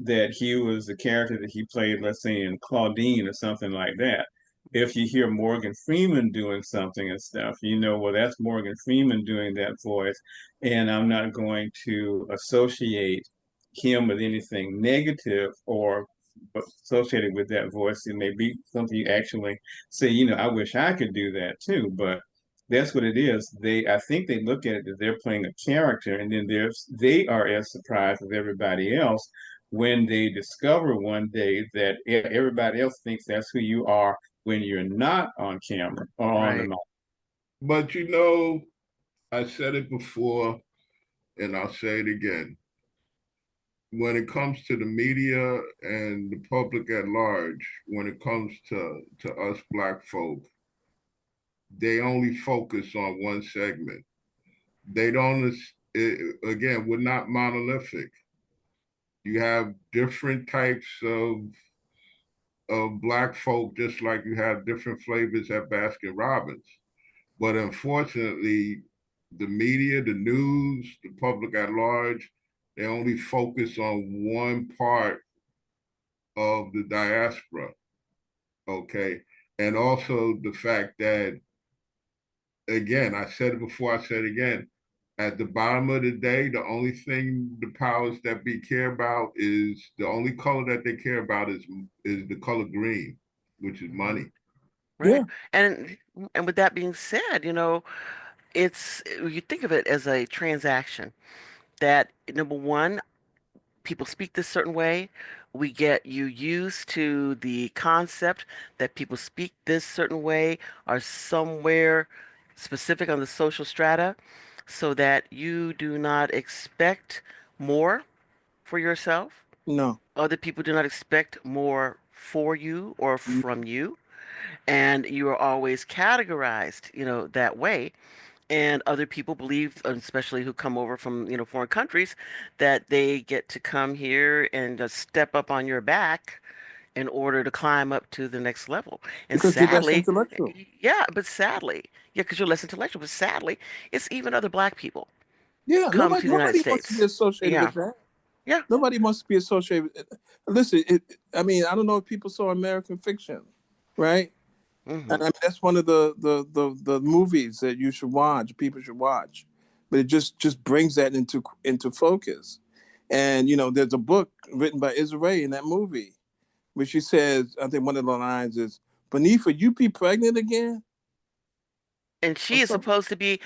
that he was the character that he played, let's say in Claudine or something like that. If you hear Morgan Freeman doing something and stuff, well, that's Morgan Freeman doing that voice, and I'm not going to associate him with anything negative or associated with that voice. It may be something you actually say, I wish I could do that too, but that's what it is. I think they look at it that they're playing a character, and then they are as surprised as everybody else when they discover one day that everybody else thinks that's who you are when you're not on camera or on the Right. mic. But I said it before and I'll say it again. When it comes to the media and the public at large, when it comes to us Black folk, they only focus on one segment. They don't, again, we're not monolithic. You have different types of Black folk, just like you have different flavors at Baskin Robbins. But unfortunately, the media, the news, the public at large, they only focus on one part of the diaspora. Okay. And also the fact that, again, I said it before, I said it again, at the bottom of the day, the only thing the powers that be care about is the only color that they care about is the color green, which is money. Right. Yeah. And with that being said, it's you think of it as a transaction that number one, people speak this certain way. We get you used to the concept that people speak this certain way or somewhere specific on the social strata so that you do not expect more for yourself. No. Other people do not expect more for you or from you. And you are always categorized, that way. And other people believe, especially who come over from, foreign countries, that they get to come here and just step up on your back in order to climb up to the next level. And Because you're less sadly, intellectual. yeah, but sadly, yeah, because you're less intellectual, but sadly, it's even other black people Yeah. come Nobody to the United nobody wants to be States. associated Yeah, with that. yeah. Nobody wants to be associated. Listen, I mean, I don't know if people saw American Fiction, right? Hmm. And I mean, that's one of the movies that people should watch. But it just brings that into focus. And there's a book written by Israel in that movie, where she says, I think one of the lines is, "Benifa, you be pregnant again?" And Or she is something. supposed to be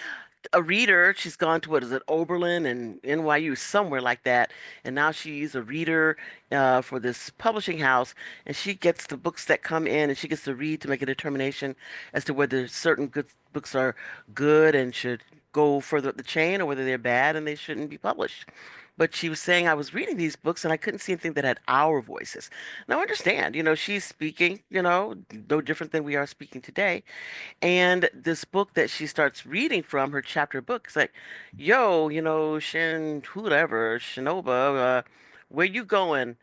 a reader. She's gone to, what is it, Oberlin and NYU, somewhere like that. And now she's a reader for this publishing house. And she gets the books that come in and she gets to read to make a determination as to whether certain good books are good and should go further up the chain or whether they're bad and they shouldn't be published. But she was saying I was reading these books and I couldn't see anything that had our voices. Now, I understand, she's speaking, no different than we are speaking today. And this book that she starts reading from, her chapter book, is like, yo, whoever, Shinoba, where you going?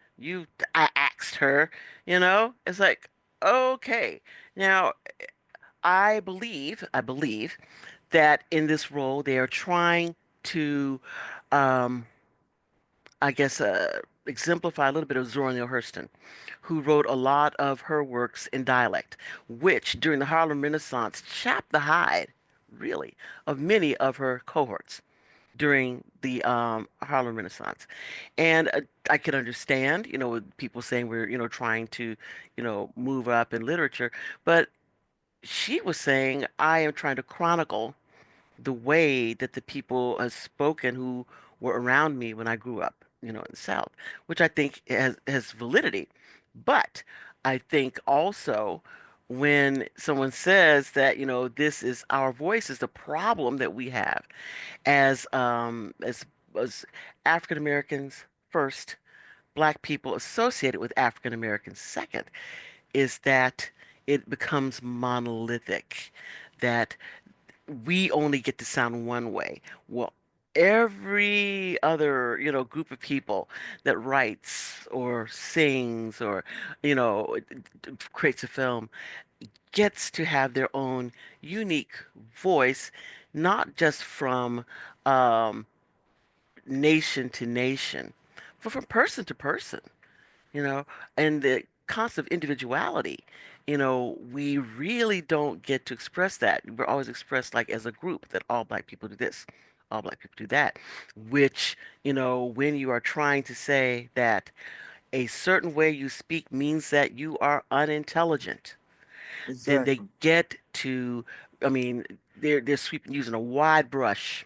I asked her, it's like, okay. Now, I believe that in this role, they are trying to, um, I guess, exemplify a little bit of Zora Neale Hurston, who wrote a lot of her works in dialect, which during the Harlem Renaissance chapped the hide, really, of many of her cohorts during the Harlem Renaissance. And I can understand, with people saying we're, trying to, move up in literature, but she was saying, I am trying to chronicle the way that the people have spoken who were around me when I grew up, in the South, which I think has validity. But I think also when someone says that, this is our voice, is the problem that we have as African Americans first, Black people associated with African Americans second, is that it becomes monolithic, that we only get to sound one way. Well, every other, group of people that writes or sings or, creates a film gets to have their own unique voice, not just from um, nation to nation, but from person to person, you know, and the concept of individuality, we really don't get to express that. We're always expressed like as a group that all Black people do this, all Black people do that, which, when you are trying to say that a certain way you speak means that you are unintelligent, then they Exactly. get to, I mean, they're sweeping using a wide brush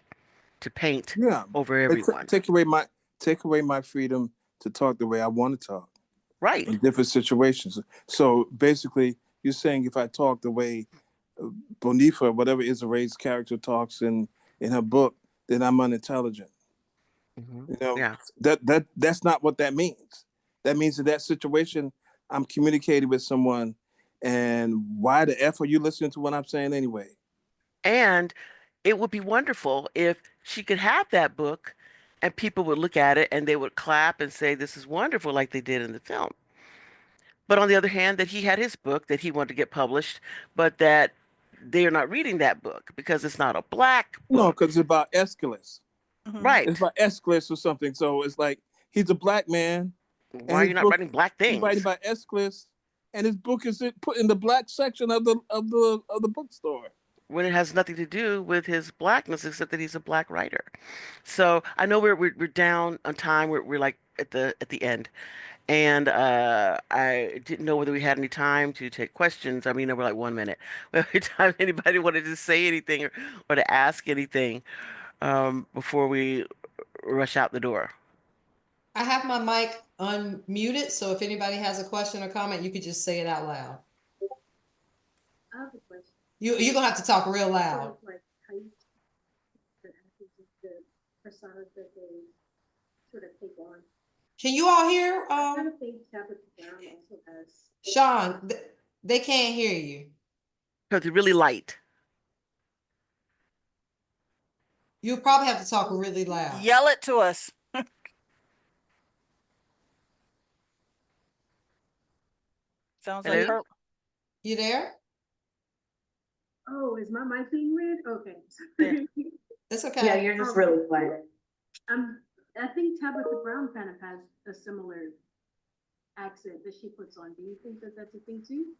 to paint Yeah. over It everyone. take away my freedom to talk the way I want to talk Right. in different situations. So basically, you're saying if I talk the way Bonifa, whatever Issa character talks in her book, then I'm unintelligent. Hmm. You know Yeah. that's not what that means. That means in that situation, I'm communicating with someone, and why the f are you listening to what I'm saying anyway? And it would be wonderful if she could have that book and people would look at it and they would clap and say, this is wonderful, like they did in the film. But on the other hand, that he had his book that he wanted to get published, but that they are not reading that book because it's not a Black No, book. because it's about Aeschylus. Mhm. It's Right. about Aeschylus or something. So it's like he's a Black man, Why and are his you not book writing Black he's writing things about Aeschylus, and his book is put in the Black section of the bookstore. when it has nothing to do with his Blackness except that he's a Black writer? So I know we're down on time. We're like at the end. And I didn't know whether we had any time to take questions. I mean, we're like 1 minute. Every time anybody wanted to say anything or to ask anything before we rush out the door. I have my mic unmuted, so if anybody has a question or comment, you could just say it out loud. I have a question. You're gonna have to talk real Sort loud. of like how you the personas that they sort of take on. Can you all hear? I kind of think Tabitha Brown also has. Sean, they can't hear you. Because they're really light. You'll probably have to talk really loud. Yell it to us. Sounds like Hello? her. You there? Oh, is my mic being weird? Okay. Yeah. It's okay. Yeah, you're just really quiet. I think Tabitha Brown kind of has a similar accent that she puts on. Do you think that that's a thing too?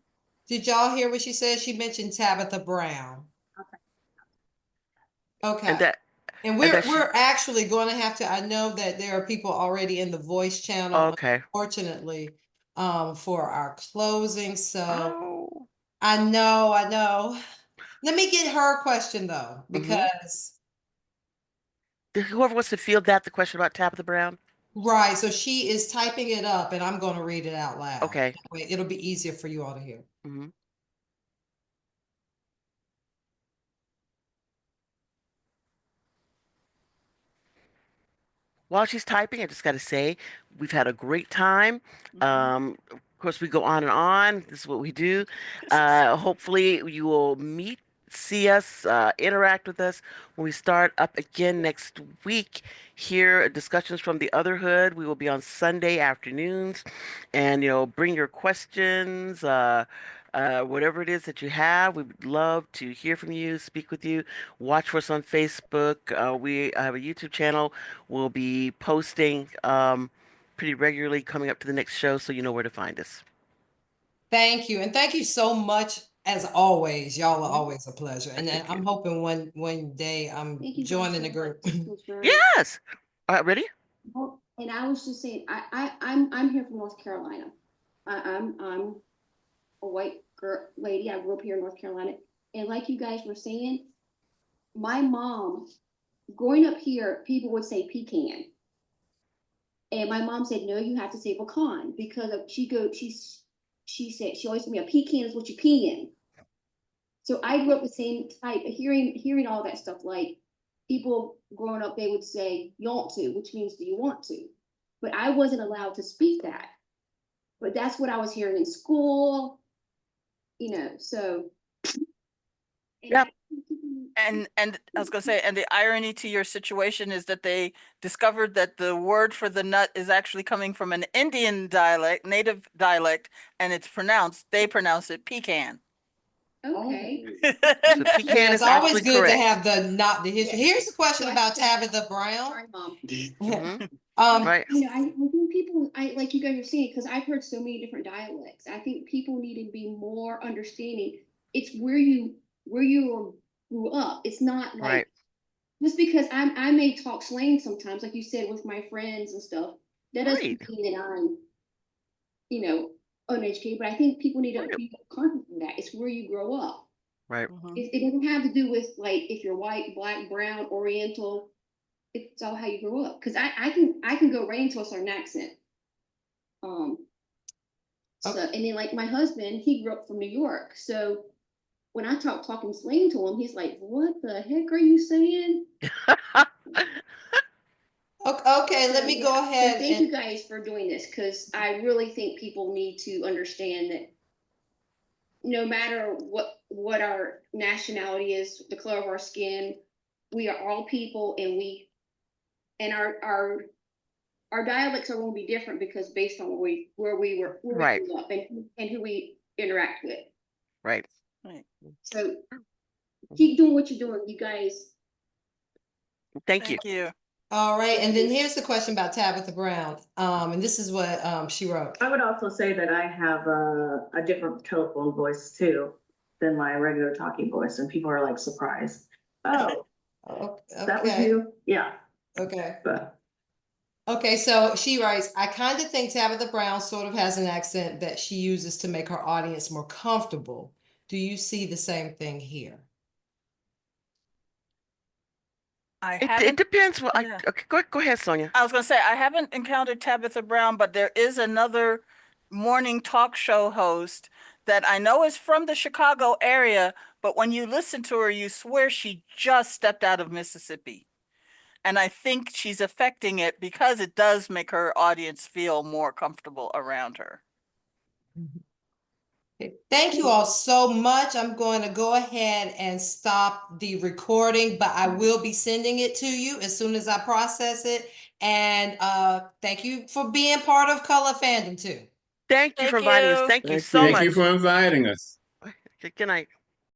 Did y'all hear what she said? She mentioned Tabitha Brown. Okay. And Okay. And we're actually going to have to, I know that there are people already in the voice channel, Okay. unfortunately, for our closing. So Oh. I know. Let me get her question though, because Whoever wants to field that, the question about Tabitha Brown. right, so she is typing it up and I'm going to read it out loud. Okay. That way it'll be easier for you all to hear. Mm-hmm. While she's typing, I just got to say, we've had a great time. Of course, we go on and on. This is what we do. Hopefully, you will see us, interact with us when we start up again next week. Hear discussions from the other hood. We will be on Sunday afternoons, and bring your questions. Whatever it is that you have, we would love to hear from you, speak with you. Watch for us on Facebook. We have a YouTube channel. We'll be posting pretty regularly coming up to the next show, so you know where to find us. Thank you. And thank you so much as always. Y'all are always a pleasure. And then I'm hoping one day I'm joining the group. Yes. Ready? Well, and I was just saying, I'm here from North Carolina. I'm a white girl lady. I grew up here in North Carolina. And like you guys were saying, my mom, growing up here, people would say pecan. And my mom said, no, you have to say pecan because she said, she always told me a pecan is what you pee in. So I grew up the same type of hearing all that stuff. Like people growing up, they would say, you want to, which means do you want to? But I wasn't allowed to speak that. But that's what I was hearing in school, so. Yep. And I was gonna say, and the irony to your situation is that they discovered that the word for the nut is actually coming from an Indian dialect, native dialect, and they pronounce it pecan. Okay. So pecan Yeah, is it's always actually good correct. to have the history. Yeah. Here's a question about Tabitha Brown. Sorry, Mom. Right. I think people, like you guys are saying, because I've heard so many different dialects. I think people need to be more understanding. It's where you grew up. It's not like Right. just because I may talk slang sometimes, like you said, with my friends and stuff. That doesn't Right. mean that I'm, uneducated. But I think people need to be conscious of that. It's where you grow up. Right. It doesn't have to do with like if you're white, black, brown, Oriental. It's all how you grow up. Because I can go right into a certain accent. So and then like my husband, he grew up from New York. So when I talking slang to him, he's like, "What the heck are you saying?" Okay, let me go ahead. So thank you guys for doing this because I really think people need to understand that no matter what our nationality is, the color of our skin, we are all people, and our dialects are going to be different because based on where we Right. grew up and who we interact with. Right. So keep doing what you're doing, you guys. Thank you. Thank you. All right, and then here's the question about Tabitha Brown. And this is what she wrote. I would also say that I have a different telephone voice too than my regular talking voice, and people are like surprised. Oh, Okay. that was you? Yeah. Okay. But Okay, so she writes, I kind of think Tabitha Brown sort of has an accent that she uses to make her audience more comfortable. Do you see the same thing here? It depends. Yeah. Okay, go ahead, Sonia. I was gonna say, I haven't encountered Tabitha Brown, but there is another morning talk show host that I know is from the Chicago area, but when you listen to her, you swear she just stepped out of Mississippi. And I think she's affecting it because it does make her audience feel more comfortable around her. Okay, thank you all so much. I'm going to go ahead and stop the recording, but I will be sending it to you as soon as I process it. And thank you for being part of Color Fandom too. Thank you for inviting us. Thank you so much. Thank you for inviting us. Good night.